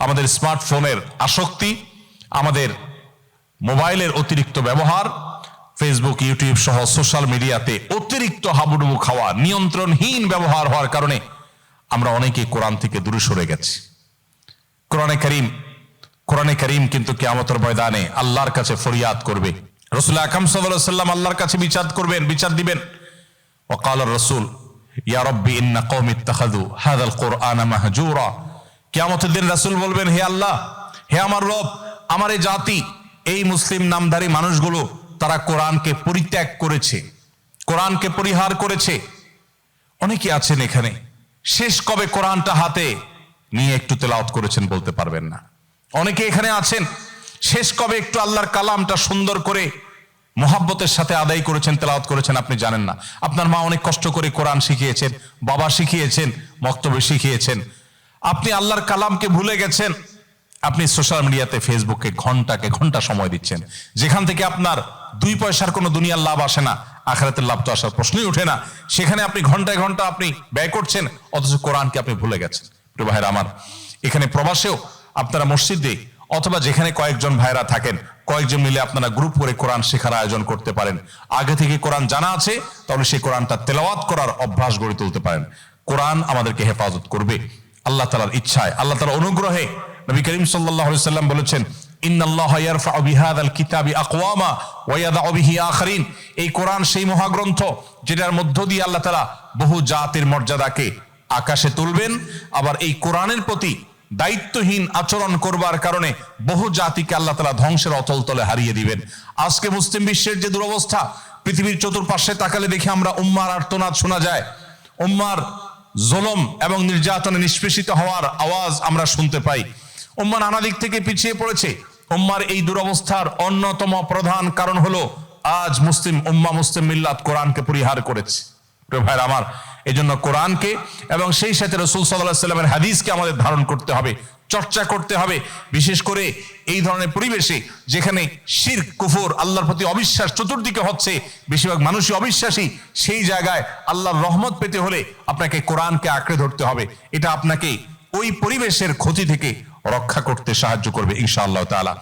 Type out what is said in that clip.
আমাদের স্মার্টফোনের আসক্তি, আমাদের মোবাইলের অতিরিক্ত ব্যবহার, ফেসবুক, ইউটিউব সহ সোশ্যাল মিডিয়াতে অতিরিক্ত হাবুডুবু খাওয়া, নিয়ন্ত্রণহীন ব্যবহার হওয়ার কারণে আমরা অনেকে কোরআন থেকে দূরে সরে গেছি। কোরআনে কারীম কিন্তু কিয়ামতের ময়দানে আল্লাহর কাছে ফরিয়াদ করবে। রাসূল আকরাম সাল্লাল্লাহু আলাইহি ওয়াসাল্লাম আল্লাহর কাছে বিচার দিবেন। ওয়াকাল রাসূল ইয়া রাব্বি ইন্না কওমি ইত্তাখাযু হাযাল কুরআনা মাহজুরা। কিয়ামতের দিন রাসূল বলবেন, হে আল্লাহ, হে আমার রব, আমার এই জাতি, এই মুসলিম নামধারী মানুষগুলো তারা কোরআনকে পরিত্যাগ করেছে, কোরআনকে পরিহার করেছে। অনেকে আছেন এখানে শেষ কবে কোরআনটা হাতে নিয়ে একটু তেলাওয়াত করেছেন বলতে পারবেন না। অনেকে এখানে আছেন শেষ কবে একটু আল্লাহর কালামটা সুন্দর করে মোহাব্বতের সাথে আদায় করেছেন, তেলাওয়াত করেছেন আপনি জানেন না। আপনার মা অনেক কষ্ট করে কোরআন শিখিয়েছেন, বাবা শিখিয়েছেন, মক্তবে শিখিয়েছেন, আপনি আল্লাহর কালামকে ভুলে গেছেন। আপনি সোশ্যাল মিডিয়াতে, ফেসবুকে ঘন্টা সময় দিচ্ছেন, যেখান থেকে আপনার 2 পয়সার কোনো দুনিয়ার লাভ আসে না, আখিরাতের লাভ তো আসার প্রশ্নই ওঠে না। সেখানে আপনি ঘন্টা আপনি ব্যয় করছেন, অথচ কোরআনকে আপনি ভুলে গেছেন। প্রিয় ভাইরা আমার, এখানে প্রবাসেও আপনারা মসজিদে অথবা যেখানে কয়েকজন ভাইরা থাকেন, কয়েকজন মিলে আপনারা গ্রুপ করে কোরআন শেখার আয়োজন করতে পারেন। আগে থেকে কোরআন জানা আছে, তাহলে সেই কোরআনটা তেলাওয়াত করার অভ্যাস গড়ে তুলতে পারেন। কোরআন আমাদেরকে হেফাজত করবে আল্লাহ তাআলার ইচ্ছায়, আল্লাহ তাআলার অনুগ্রহে। নবী করিম সাল্লাল্লাহু আলাইহি ওয়াসাল্লাম বলেছেন, ইন্নাল্লাহা ইয়ারফাউ বিহাযাল কিতাবি আকওয়ামা ওয়া ইয়াদাউ বিহি আখারিন। এই কোরআন সেই মহাগ্রন্থ যেটার মধ্য দিয়ে আল্লাহ তাআলা বহু জাতির মর্যাদাকে আকাশে তুলবেন, আবার এই কোরআনের প্রতি দায়িত্বহীন আচরণ করবার কারণে বহু জাতিকে আল্লাহ তাআলা ধ্বংসের অতল তলে হারিয়ে দিবেন। আজকে মুসলিম বিশ্বের যে দুরবস্থা, পৃথিবীর চতুর্পাশে তাকালে দেখি আমরা উম্মার আর্তনাদ শোনা যায়, উম্মার জুলুম এবং নির্যাতনে নিষ্পেষিত হওয়ার আওয়াজ আমরা শুনতে পাই। উম্মা নানা দিক থেকে পিছিয়ে পড়েছে। উম্মার এই দুরবস্থার অন্যতম প্রধান কারণ হলো আজ মুসলিম মিল্লাত কোরআনকে পরিহার করেছে। প্রিয় ভাইরা আমার, এই জন্য কোরআনকে এবং সেই সাথে রাসূল সাল্লাল্লাহু আলাইহি ওয়াসাল্লামের হাদিসকে আমাদের ধারণ করতে হবে, চর্চা করতে হবে। বিশেষ করে এই ধরনের পরিবেশে যেখানে শিরক, কুফর, আল্লাহর প্রতি অবিশ্বাস চতুর্দিকে হচ্ছে, বেশিরভাগ মানুষই অবিশ্বাসী, সেই জায়গায় আল্লাহর রহমত পেতে হলে আপনাকে কোরআনকে আঁকড়ে ধরতে হবে। এটা আপনাকে ওই পরিবেশের ক্ষতি থেকে রক্ষা করতে সাহায্য করবে ইনশাআল্লাহ তাআলা।